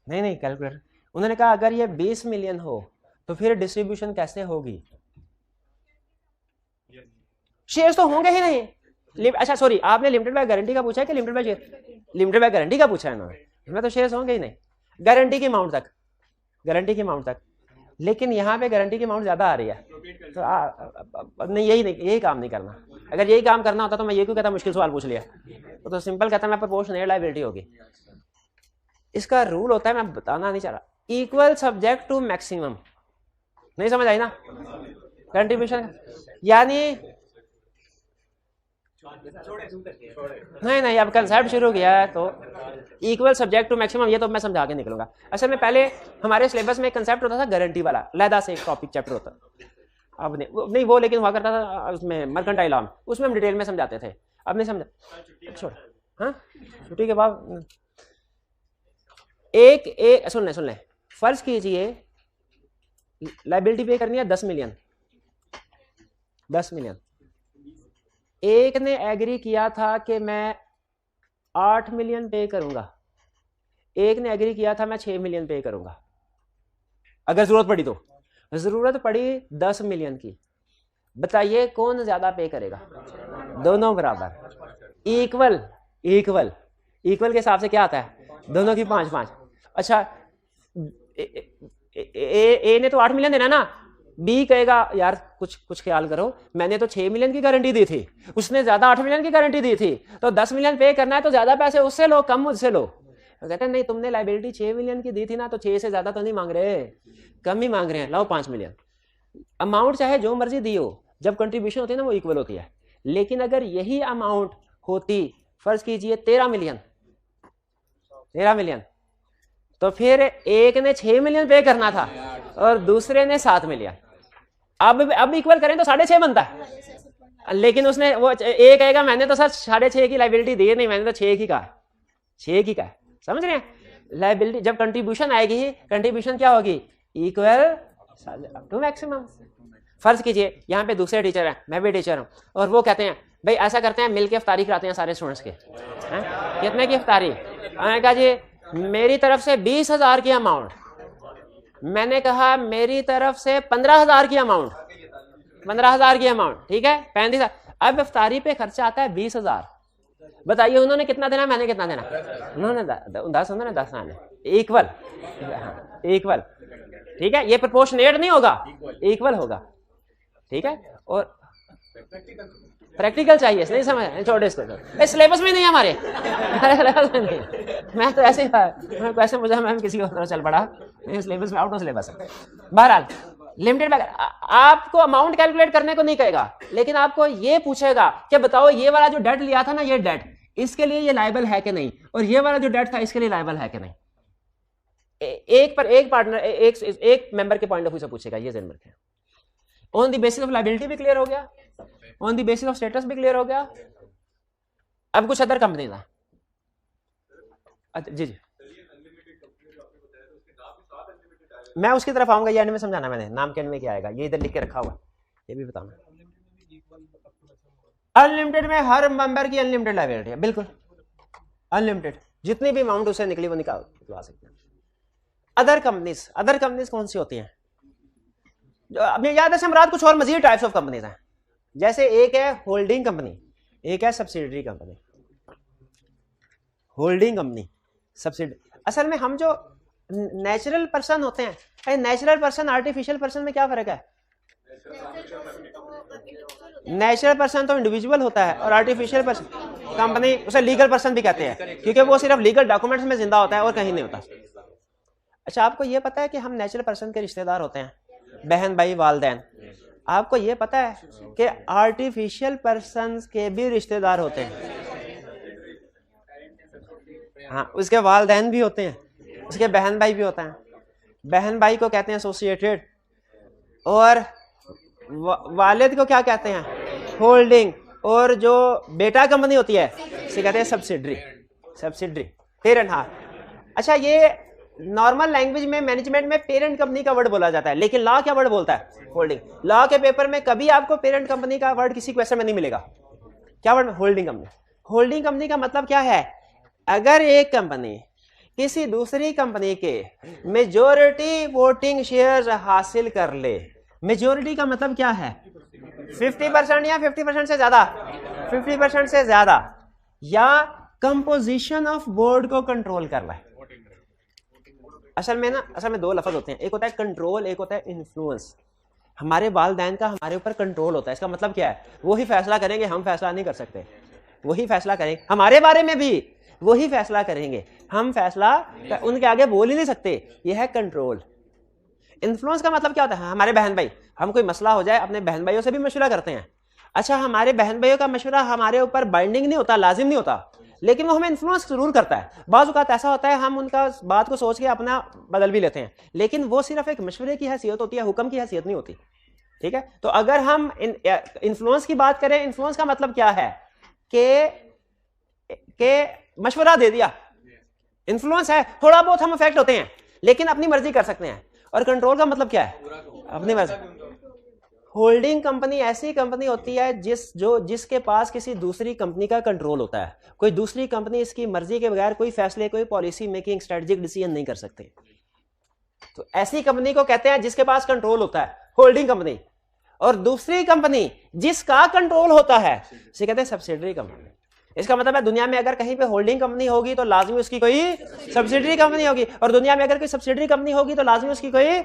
नहीं कैलकुलेटर, उन्होंने कहा अगर ये 20 मिलियन हो तो फिर डिस्ट्रीब्यूशन कैसे होगी? शेयर्स तो होंगे ही नहीं। अच्छा सॉरी, आपने लिमिटेड बाय गारंटी का पूछा है कि limited by share? Limited by guarantee का पूछा है ना, इसमें तो शेयर्स होंगे ही नहीं, गारंटी की अमाउंट तक, गारंटी की अमाउंट तक। लेकिन यहाँ पे गारंटी की अमाउंट ज्यादा आ रही है तो नहीं, यही काम नहीं करना। अगर यही काम करना होता तो मैं ये क्यों कहता मुश्किल सवाल पूछ लिया, तो सिंपल कहता मैं प्रोपोर्शनल लायबिलिटी होगी। इसका रूल होता है, मैं बताना नहीं चाह रहा, इक्वल सब्जेक्ट टू मैक्सिमम। नहीं समझ आई ना कंट्रीब्यूशन? यानी नहीं अब कंसेप्ट शुरू किया है तो इक्वल सब्जेक्ट टू मैक्सिमम, ये तो मैं समझा के निकलूंगा। असल में पहले हमारे सिलेबस में कंसेप्ट होता था गारंटी वाला, अलहदा से एक टॉपिक चैप्टर होता। अब नहीं वो लेकिन हुआ करता था उसमें मर्केंटाइल लॉ, उसमें हम डिटेल में समझाते थे। अब नहीं समझा, छोड़। हाँ, छुट्टी के बाद एक सुन लें, फर्ज कीजिए लायबिलिटी पे करनी है 10 मिलियन। 10 मिलियन एक ने एग्री किया था कि मैं 8 मिलियन पे करूंगा, एक ने एग्री किया था मैं 6 मिलियन पे करूंगा। अगर जरूरत पड़ी तो, जरूरत पड़ी 10 मिलियन की, बताइए कौन ज्यादा पे करेगा? दोनों बराबर, इक्वल इक्वल इक्वल के हिसाब से क्या आता है, दोनों की 5-5। अच्छा ए ने तो 8 मिलियन देना ना, बी कहेगा यार कुछ ख्याल करो, मैंने तो 6 मिलियन की गारंटी दी थी, उसने ज्यादा 8 मिलियन की गारंटी दी थी, तो 10 मिलियन पे करना है तो ज्यादा पैसे उससे लो, कम मुझसे लो। तो कहते हैं नहीं, तुमने लाइबिलिटी 6 मिलियन की दी थी ना, तो 6 से ज्यादा तो नहीं मांग रहे, कम ही मांग रहे हैं, लाओ 5 मिलियन। अमाउंट चाहे जो मर्जी दी हो, जब कंट्रीब्यूशन होती है ना वो इक्वल होती है। लेकिन अगर यही अमाउंट होती, फर्ज कीजिए 13 मिलियन, तो फिर एक ने 6 मिलियन पे करना था और दूसरे ने 7 मिलियन। अब इक्वल करें तो 6.5 बनता है, लेकिन उसने वो ए कहेगा मैंने तो सर 6.5 की लाइबिलिटी दी नहीं, मैंने तो 6 की कहा, 6 की कहा। समझ रहे हैं? लाइबिलिटी जब कंट्रीब्यूशन आएगी, कंट्रीब्यूशन क्या होगी, इक्वल टू मैक्सिमम। फर्ज कीजिए यहाँ पे दूसरे टीचर हैं, मैं भी टीचर हूँ, और वो कहते हैं भाई ऐसा करते हैं मिलके इफ्तारी कराते हैं सारे स्टूडेंट्स के। कितने की इफ्तारी? मैंने कहा जी मेरी तरफ से 20,000 की अमाउंट, मैंने कहा मेरी तरफ से 15,000 की अमाउंट, 15,000 की अमाउंट, ठीक है 35,000। अब इफ्तारी पे खर्चा आता है 20,000। बताइए उन्होंने कितना देना, मैंने कितना देना? उन्होंने 10, उन्होंने 10 आने, इक्वल इक्वल, ठीक है। ये प्रोपोर्शनेट नहीं होगा, इक्वल होगा, ठीक है। और प्रैक्टिकल चाहिए, नहीं समझ, छोटे इसको, सिलेबस में नहीं है हमारे सिलेबस में नहीं। मैं तो ऐसे ही मुझे मैं किसी को चल पड़ा, सिलेबस में आउट ऑफ सिलेबस है। बहरहाल लिमिटेड में आपको अमाउंट कैलकुलेट करने को नहीं कहेगा, लेकिन आपको ये पूछेगा कि बताओ ये वाला जो डेट लिया था ना, ये डेट इसके लिए ये लायबल है कि नहीं, और ये वाला जो डेट था इसके लिए लायबल है कि नहीं। एक पार्टनर एक मेंबर के पॉइंट ऑफ व्यू से पूछेगा, ये ध्यान रखें। On the basis of liability भी क्लियर हो गया, on the basis of status भी क्लियर हो गया। अब कुछ अदर कंपनी था, जी जी मैं उसकी तरफ आऊंगा, ये एंड में समझाना, मैंने नाम के एंड में क्या आएगा ये इधर लिख के रखा हुआ, ये भी बताना। अनलिमिटेड में हर मेंबर की अनलिमिटेड लायबिलिटी है, बिल्कुल अनलिमिटेड, जितनी भी अमाउंट उसे निकली वो निकलवा सकते हैं। अदर कंपनीज कौन सी होती हैं? अपने याद है समराट, कुछ और मजीद टाइप्स ऑफ कंपनीज हैं। जैसे एक है होल्डिंग कंपनी, एक है subsidiary company. Holding company, subsidiary. असल में हम जो नेचुरल पर्सन होते हैं, नेचुरल पर्सन आर्टिफिशियल पर्सन में क्या फर्क है? नेचुरल पर्सन तो इंडिविजुअल होता है, और आर्टिफिशियल पर्सन कंपनी, उसे लीगल पर्सन भी कहते हैं, क्योंकि वो सिर्फ लीगल डॉक्यूमेंट्स में जिंदा होता है और कहीं नहीं होता। अच्छा, आपको ये पता है कि हम नेचुरल पर्सन के रिश्तेदार होते हैं, बहन भाई वालदैन। आपको ये पता है कि आर्टिफिशियल पर्सन के भी रिश्तेदार होते हैं? हाँ, उसके वालदैन भी होते हैं, उसके बहन भाई भी होते हैं। बहन भाई को कहते हैं एसोसिएटेड, और वालिद को क्या कहते हैं? होल्डिंग। और जो बेटा कंपनी होती है उसे कहते हैं सब्सिडरी पेरेंट। हाँ, अच्छा, ये नॉर्मल लैंग्वेज में मैनेजमेंट में पेरेंट कंपनी का वर्ड बोला जाता है, लेकिन लॉ क्या वर्ड बोलता है? होल्डिंग। लॉ के पेपर में कभी आपको पेरेंट कंपनी का वर्ड किसी क्वेश्चन में नहीं मिलेगा। क्या word? Holding company. Holding company का मतलब क्या है? अगर एक कंपनी किसी दूसरी कंपनी के मेजॉरिटी वोटिंग शेयर्स हासिल कर ले, मेजॉरिटी का मतलब क्या है? 50% या 50% से ज्यादा, 50% से ज्यादा, या कंपोजिशन ऑफ बोर्ड को कंट्रोल कर ले। असल में दो लफ्ज होते हैं, एक होता है कंट्रोल, एक होता है इन्फ्लुएंस। हमारे वालिदैन का हमारे ऊपर कंट्रोल होता है। इसका मतलब क्या है? वो ही फैसला करेंगे, हम फैसला नहीं कर सकते। वही फैसला करेंगे, हमारे बारे में भी वही फैसला करेंगे, हम फैसला उनके आगे बोल ही नहीं सकते। यह है कंट्रोल। इन्फ्लुएंस का मतलब क्या होता है? हमारे बहन भाई, हम कोई मसला हो जाए अपने बहन भाइयों से भी मशवरा करते हैं। अच्छा, हमारे बहन भाइयों का मशवरा हमारे ऊपर बाइंडिंग नहीं होता, लाजिम नहीं होता, लेकिन वो हमें इन्फ्लुएंस जरूर करता है। बाज़ औक़ात ऐसा होता है हम उनका बात को सोच के अपना बदल भी लेते हैं, लेकिन वो सिर्फ एक मशवरे की हैसियत होती है, हुक्म की हैसियत नहीं होती। ठीक है, तो अगर हम इन्फ्लुएंस की बात करें, इन्फ्लुएंस का मतलब क्या है कि मशवरा दे दिया, इन्फ्लुएंस है, थोड़ा बहुत हम इफेक्ट होते हैं, लेकिन अपनी मर्जी कर सकते हैं। और कंट्रोल का मतलब क्या है? अपनी मर्जी। होल्डिंग कंपनी ऐसी कंपनी होती है जिसके पास किसी दूसरी कंपनी का कंट्रोल होता है। कोई दूसरी कंपनी इसकी मर्जी के बगैर कोई फैसले, कोई पॉलिसी मेकिंग, स्ट्रेटेजिक डिसीजन नहीं कर सकते। तो ऐसी कंपनी को कहते हैं जिसके पास कंट्रोल होता है, होल्डिंग कंपनी। और दूसरी कंपनी जिसका कंट्रोल होता है उसे कहते हैं सब्सिडरी कंपनी। इसका मतलब है दुनिया में अगर कहीं पे होल्डिंग कंपनी होगी तो लाजमी उसकी कोई सब्सिडरी कंपनी होगी, और दुनिया में अगर कोई सब्सिडरी कंपनी होगी तो लाजमी उसकी कोई।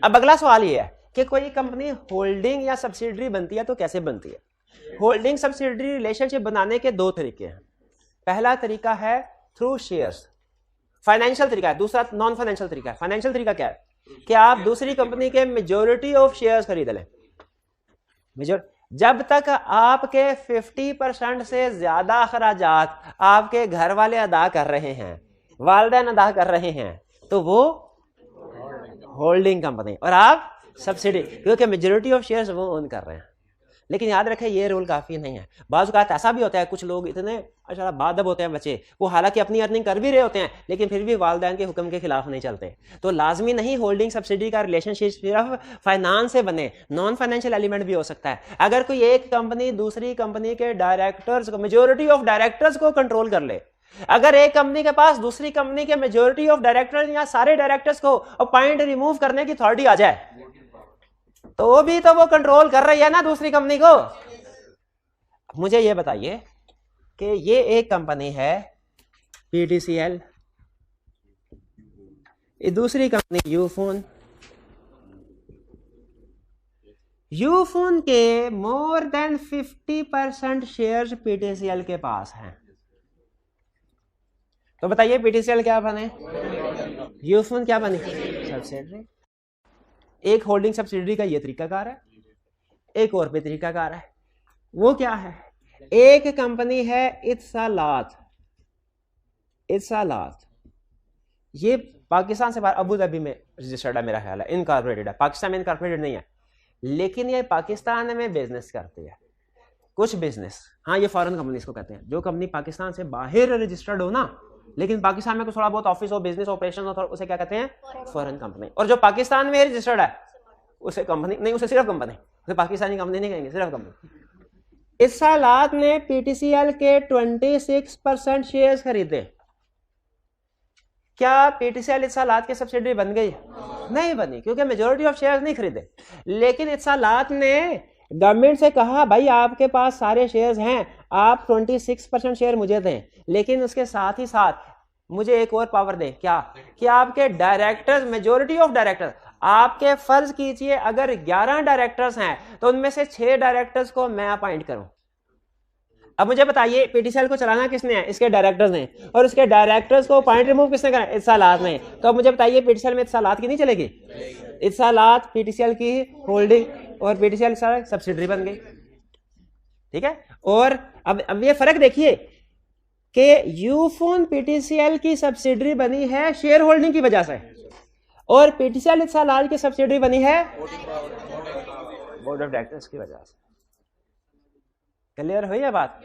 अब अगला सवाल ये है कि कोई कंपनी होल्डिंग या सब्सिडरी बनती है तो कैसे बनती है। होल्डिंग सब्सिडरी रिलेशनशिप बनाने के दो तरीके हैं। पहला तरीका है थ्रू शेयर्स, फाइनेंशियल तरीका है। दूसरा नॉन फाइनेंशियल तरीका है। फाइनेंशियल तरीका क्या है कि आप दूसरी कंपनी के मेजॉरिटी ऑफ शेयर्स खरीद लें। जब तक आपके 50% से ज्यादा अखराजात आपके घर वाले अदा कर रहे हैं, वालिदैन अदा कर रहे हैं, तो वो होल्डिंग कंपनी, और आप सब्सिडी, क्योंकि मेजॉरिटी ऑफ शेयर्स वो ओन कर रहे हैं। लेकिन याद रखें ये रूल काफी नहीं है। बाज़ औक़ात ऐसा भी होता है कुछ लोग इतने अच्छा बादब होते हैं बच्चे, वो हालांकि अपनी अर्निंग कर भी रहे होते हैं लेकिन फिर भी वालिदैन के हुक्म के खिलाफ नहीं चलते। तो लाजमी नहीं होल्डिंग सब्सिडी का रिलेशनशिप सिर्फ फाइनेंस से बने, नॉन फाइनेंशियल एलिमेंट भी हो सकता है। अगर कोई एक कंपनी दूसरी कंपनी के डायरेक्टर्स को, मेजॉरिटी ऑफ डायरेक्टर्स को कंट्रोल कर ले, अगर एक कंपनी के पास दूसरी कंपनी के मेजॉरिटी ऑफ डायरेक्टर्स या सारे डायरेक्टर्स को अपॉइंट रिमूव करने की अथॉरिटी आ जाए, तो भी तो वो कंट्रोल कर रही है ना दूसरी कंपनी को। मुझे ये बताइए कि ये एक कंपनी है पीटीसीएल, ये दूसरी कंपनी यूफोन। यूफोन के मोर देन 50% शेयर्स पीटीसीएल के पास हैं। तो बताइए पीटीसीएल क्या बने, यूफोन क्या बने, सब्सिडरी। एक होल्डिंग सब्सिडरी का ये तरीकाकार है, एक और भी तरीकाकार है। वो क्या है, एक कंपनी है इत्सलात। ये पाकिस्तान से बाहर अबू धाबी में रजिस्टर्ड है, मेरा ख्याल है इनकॉर्पोरेटेड है। पाकिस्तान में इनकॉर्पोरेटेड नहीं है, लेकिन ये पाकिस्तान में बिजनेस करती है कुछ बिजनेस। हाँ, ये फॉरेन कंपनी इसको कहते हैं। जो कंपनी पाकिस्तान से बाहर रजिस्टर्ड हो ना, लेकिन पाकिस्तान में कुछ थोड़ा बहुत ऑफिस हो, बिजनेस ऑपरेशन हो, उसे क्या कहते हैं, फॉरेन कंपनी। और जो पाकिस्तान में रजिस्टर्ड है उसे कंपनी नहीं, उसे सिर्फ कंपनी, उसे पाकिस्तानी कंपनी नहीं कहेंगे, सिर्फ कंपनी। इत्सलात ने पीटीसीएल के 26% शेयर्स खरीदे। क्या पीटीसीएल इत्सलात के सब्सिडरी बन गई? नहीं बनी, क्योंकि मेजॉरिटी ऑफ शेयर्स नहीं खरीदे। लेकिन इत्सलात ने गवर्नमेंट से कहा भाई आपके पास सारे शेयर्स हैं, आप 26% शेयर मुझे दें, लेकिन उसके साथ ही साथ मुझे एक और पावर दें। क्या कि आपके डायरेक्टर्स, मेजॉरिटी ऑफ डायरेक्टर्स, आपके फर्ज कीजिए अगर 11 डायरेक्टर्स हैं तो उनमें से 6 डायरेक्टर्स को मैं अपॉइंट करूं। अब मुझे बताइए पीटीसीएल को चलाना किसने है, इसके डायरेक्टर्स ने, और इसके डायरेक्टर्स को पॉइंट रिमूव किसने करा, इत्सलात ने। तो अब मुझे बताइए पीटीसीएल में इत्सलात की नहीं चलेगी? इत्सलात पीटीसीएल की होल्डिंग, और पीटीसीएल सब्सिडरी बन गई। ठीक है। और अब ये फर्क देखिए कि यूफोन पीटीसीएल की सब्सिडरी बनी है शेयर होल्डिंग की वजह से, और पीटीसीएल इत्सलात की सब्सिडरी बनी है बोर्ड ऑफ डायरेक्टर्स की वजह से। क्लियर हुई है बात?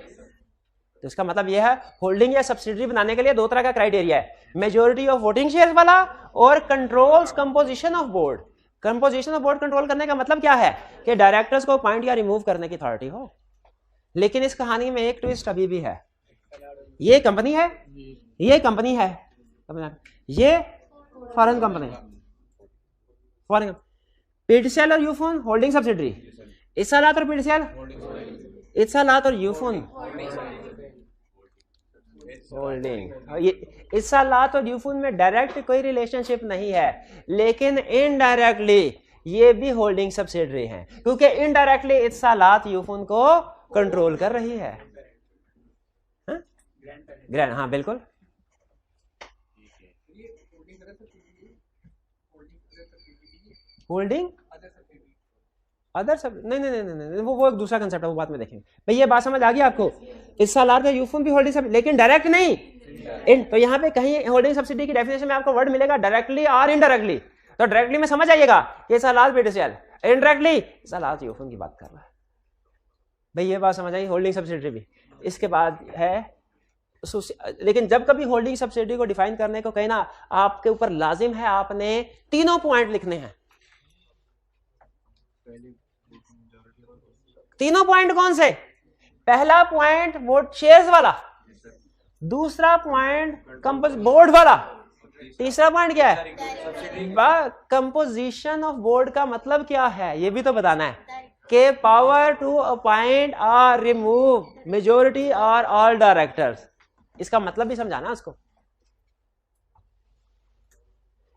तो इसका मतलब यह है होल्डिंग या सब्सिडरी बनाने के लिए दो तरह का क्राइटेरिया है, मेजॉरिटी ऑफ वोटिंग शेयर्स वाला और controls composition of board. Composition of board control करने का मतलब क्या है कि डायरेक्टर्स को अपॉइंट या रिमूव करने की अथॉरिटी हो। लेकिन इस कहानी में एक ट्विस्ट अभी भी है। ये कंपनी है, ये कंपनी है, ये फॉरेन कंपनी, फॉरेन पीटीसीएल और यूफोन होल्डिंग सब्सिडरी, इत्सलात और पीटीसीएल, इत्सलात और यूफोन होल्डिंग। ये इत्सलात और यूफोन में डायरेक्ट कोई रिलेशनशिप नहीं है, लेकिन इनडायरेक्टली ये भी होल्डिंग सब्सिडरी है, क्योंकि इनडायरेक्टली इत्सलात यूफोन को कंट्रोल कर रही है। ग्रैंड, हाँ बिल्कुल। होल्डिंग अदर सब नहीं नहीं नहीं नहीं, वो एक दूसरा कंसेप्ट है, वो बात में देखेंगे। भाई ये बात समझ आ गई आपको? इत्सलात का यूफोन भी होल्डिंग सब्सिडी, लेकिन डायरेक्ट नहीं। तो यहाँ पे कहीं होल्डिंग सब्सिडी की डेफिनेशन में आपको वर्ड मिलेगा डायरेक्टली और इनडायरेक्टली। तो डायरेक्टली में समझ आइएगा ये इत्सलात पीटीसीएल, इनडायरेक्टली इत्सलात यूफोन की बात कर रहा है। भाई ये बात समझ आई, होल्डिंग सब्सिडी भी। इसके बाद है लेकिन जब कभी होल्डिंग सब्सिडी को डिफाइन करने को कहीं ना, आपके ऊपर लाजिम है आपने तीनों पॉइंट लिखने हैं। तीनों पॉइंट कौन से? पहला पॉइंट वोट शेयर्स वाला, दूसरा पॉइंट कंपस बोर्ड वाला, तीसरा पॉइंट क्या है? कंपोजिशन ऑफ बोर्ड का मतलब क्या है ये भी तो बताना है कि पावर टू अपॉइंट और रिमूव मेजोरिटी और ऑल डायरेक्टर्स, इसका मतलब भी समझाना उसको।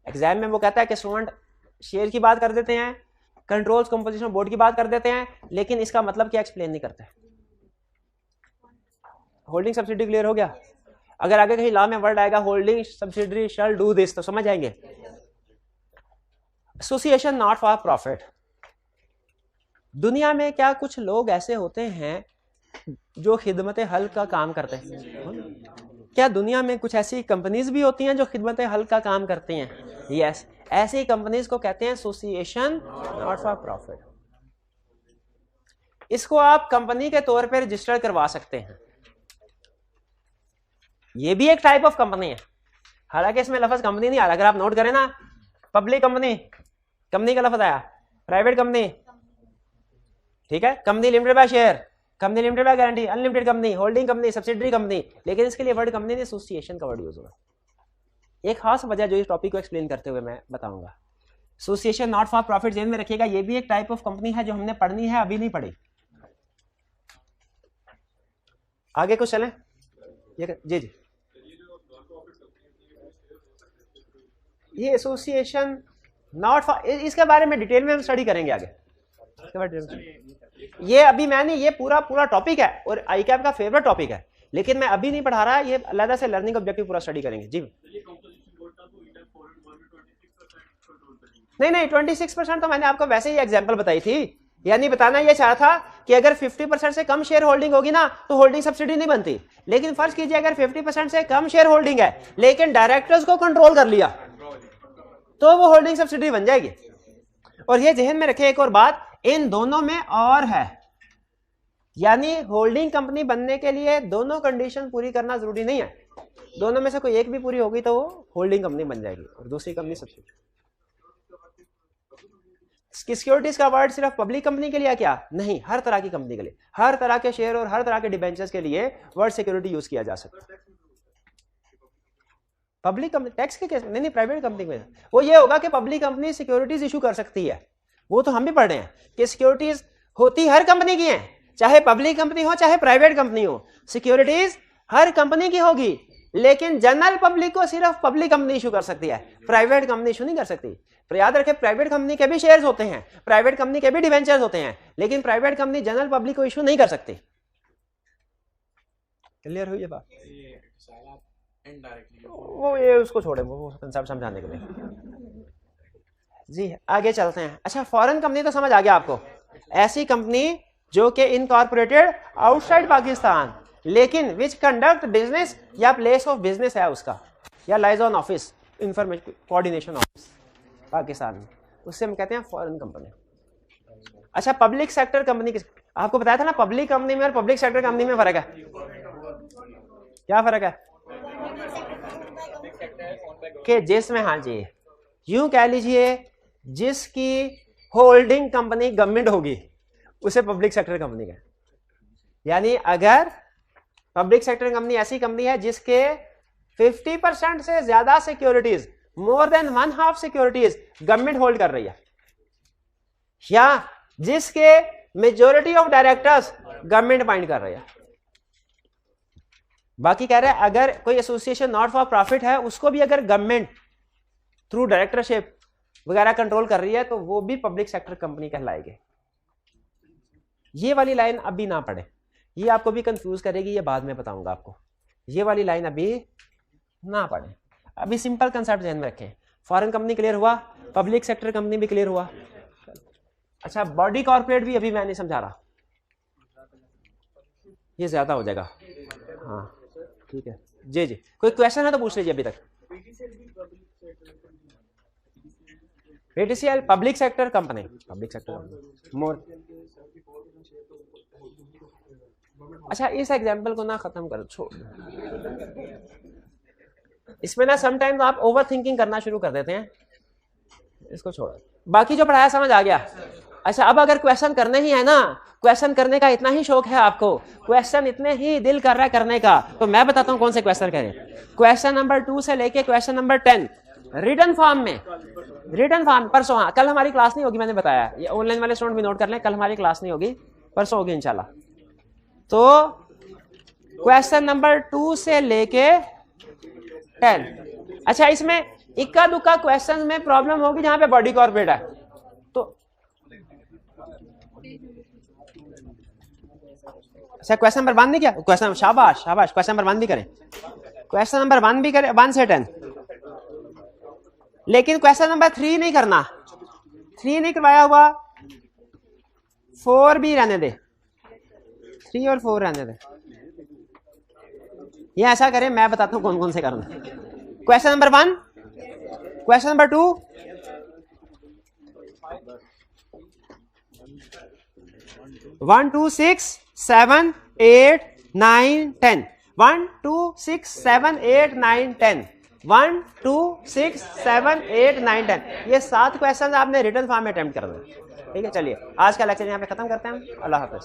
एग्जाम में वो कहता है कि स्टूडेंट शेयर की बात कर देते हैं, कंट्रोल्स कंपोजिशन बोर्ड की बात कर देते हैं, लेकिन इसका मतलब क्या एक्सप्लेन नहीं करते। होल्डिंग सब्सिडी क्लियर हो गया? अगर आगे कहीं लॉ में वर्ड आएगा holding subsidy shall do this तो समझ आएंगे। Association not for profit. दुनिया में क्या कुछ लोग ऐसे होते हैं जो खिदमत हल का काम करते हैं? क्या दुनिया में कुछ ऐसी कंपनीज भी होती हैं जो खिदमत हल का काम करती हैं? यस, ऐसी कंपनीज को कहते हैं एसोसिएशन नॉट फॉर प्रॉफिट। इसको आप कंपनी के तौर पर रजिस्टर करवा सकते हैं। ये भी एक टाइप ऑफ कंपनी है, हालांकि इसमें लफ्ज कंपनी नहीं आ रहा। अगर आप नोट करें ना, पब्लिक कंपनी, कंपनी का लफ्ज आया, प्राइवेट कंपनी, ठीक है, company limited by share, company limited by guarantee, unlimited company, holding company, subsidiary company, लेकिन इसके लिए वर्ड कंपनी नहीं एसोसिएशन का वर्ड यूज होगा। एक खास वजह जो इस टॉपिक को एक्सप्लेन करते हुए मैं बताऊंगा। एसोसिएशन नॉट फॉर प्रॉफिट ध्यान में रखिएगा, ये भी एक टाइप ऑफ कंपनी है जो हमने पढ़नी है, अभी नहीं पढ़ी। आगे कुछ चलें? जी जी, ये एसोसिएशन नॉट फॉर, इसके बारे में डिटेल में हम स्टडी करेंगे आगे। ये अभी मैंने ये पूरा टॉपिक है और आईकैप का फेवरेट टॉपिक है, लेकिन मैं अभी नहीं पढ़ा रहा, ये अलग से लर्निंग ऑब्जेक्टिव पूरा स्टडी करेंगे। जी नहीं 26% तो मैंने आपको वैसे ही एग्जांपल बताई थी, यानी बताना ये चाहा था कि अगर 50% से कम शेयर होल्डिंग होगी ना तो होल्डिंग सब्सिडी नहीं बनती। लेकिन फर्ज कीजिए अगर 50% से कम शेयर होल्डिंग है लेकिन डायरेक्टर्स को कंट्रोल कर लिया तो वो होल्डिंग सब्सिडी बन जाएगी। और ये जहन में रखें एक और बात, इन दोनों में और है, यानी होल्डिंग कंपनी बनने के लिए दोनों कंडीशन पूरी करना जरूरी नहीं है, दोनों में से कोई एक भी पूरी होगी तो वो होल्डिंग कंपनी बन जाएगी और दूसरी कंपनी सब्सिडी। सिक्योरिटीज का वर्ड सिर्फ पब्लिक कंपनी के लिए क्या? नहीं, हर तरह की कंपनी के लिए, हर तरह के शेयर और हर तरह के डिबेंचर्स के लिए वर्ड सिक्योरिटी यूज किया जा सकता है। पब्लिक कंपनी टैक्स के केस नहीं, प्राइवेट कंपनी में वो ये होगा कि पब्लिक कंपनी सिक्योरिटीज इशू कर सकती है, वो तो हम भी पढ़ रहे हैं कि सिक्योरिटीज होती हर कंपनी की है, चाहे पब्लिक कंपनी हो चाहे प्राइवेट कंपनी हो, सिक्योरिटीज हर कंपनी की होगी, लेकिन जनरल पब्लिक को सिर्फ पब्लिक कंपनी इशू कर सकती है, प्राइवेट कंपनी इशू नहीं कर सकती। तो याद रखें, प्राइवेट कंपनी के भी शेयर्स होते हैं, प्राइवेट कंपनी के भी डिवेंचर्स होते हैं, लेकिन प्राइवेट कंपनी जनरल पब्लिक को इशू नहीं कर सकती। क्लियर हुई ये बात? वो ये उसको छोड़े, वो कंसेप्ट समझाने के लिए। जी आगे चलते हैं। अच्छा, फॉरेन कंपनी तो समझ आ गया आपको, ऐसी कंपनी जो कि इनकॉर्पोरेटेड आउटसाइड पाकिस्तान लेकिन विच कंडक्ट बिजनेस या प्लेस ऑफ बिजनेस है उसका, या liaison office, information coordination office Pakistan में, उससे हम कहते हैं फॉरेन कंपनी। अच्छा, पब्लिक सेक्टर कंपनी, आपको बताया था ना पब्लिक कंपनी में और पब्लिक सेक्टर कंपनी में फर्क है। क्या फर्क है? कि जिसमें, हाँ जी, यूं कह लीजिए जिसकी होल्डिंग कंपनी गवर्नमेंट होगी उसे पब्लिक सेक्टर कंपनी का। यानी अगर पब्लिक सेक्टर कंपनी ऐसी कंपनी है जिसके 50% से ज्यादा securities, more than 1/2 securities government hold कर रही है, या जिसके majority of directors government appoint कर रही है। बाकी कह रहे हैं अगर कोई एसोसिएशन नॉट फॉर प्रॉफिट है उसको भी अगर गवर्नमेंट थ्रू डायरेक्टरशिप वगैरह कंट्रोल कर रही है तो वो भी पब्लिक सेक्टर कंपनी कहलाएगी। ये वाली लाइन अभी ना पढ़े, ये आपको भी कंफ्यूज करेगी, ये बाद में बताऊंगा आपको। ये वाली लाइन अभी ना पढ़े, अभी सिंपल कंसेप्ट ध्यान में रखें। फॉरेन कंपनी क्लियर हुआ, पब्लिक सेक्टर कंपनी भी क्लियर हुआ। अच्छा, बॉडी कॉर्पोरेट भी अभी मैं नहीं समझा रहा, ये ज्यादा हो जाएगा। हाँ ठीक है जी जी, कोई क्वेश्चन है तो पूछ लीजिए अभी तक। PTCL public sector company, public sector company more. अच्छा, इस एग्जांपल को ना खत्म कर, छोड़, इसमें ना समटाइम्स आप ओवर थिंकिंग करना शुरू कर देते हैं, इसको छोड़ो। बाकी जो पढ़ाया समझ आ गया? अच्छा, अब अगर क्वेश्चन करने ही है ना, क्वेश्चन करने का इतना ही शौक है आपको, क्वेश्चन इतने ही दिल कर रहा है करने का, तो मैं बताता हूं कौन से क्वेश्चन करें। क्वेश्चन नंबर 2 से लेके क्वेश्चन नंबर 10 रिटन फॉर्म में, रिटन फॉर्म परसों, हाँ कल हमारी क्लास नहीं होगी, मैंने बताया, ये ऑनलाइन वाले स्टूडेंट भी नोट कर लें, कल हमारी क्लास नहीं होगी, परसों होगी इंशाल्लाह। तो क्वेश्चन नंबर 2 से लेके 10। अच्छा, इसमें इक्का दुक्का क्वेश्चन में प्रॉब्लम होगी जहां पे बॉडी कॉर्पोरेट है, तो अच्छा क्वेश्चन नंबर 1 नहीं किया, क्वेश्चन शाबाश शाबाश, क्वेश्चन नंबर 1 भी करें, क्वेश्चन नंबर 1 भी करें, 1 से 10। लेकिन क्वेश्चन नंबर 3 नहीं करना, 3 नहीं करवाया हुआ, 4 भी रहने दे, 3 और 4 रहने दे। ये ऐसा करें, मैं बताता हूं कौन कौन से करना। क्वेश्चन नंबर 1, क्वेश्चन नंबर 2, 1 2 6 7 8 9 10, 1 2 6 7 8 9 10, 1 2 6 7 8 9 10, ये 7 क्वेश्चन आपने रिटन फॉर्म में अटेम्प्ट करना है। ठीक है, चलिए आज का लेक्चर यहाँ पे खत्म करते हैं, अल्लाह हाफिज।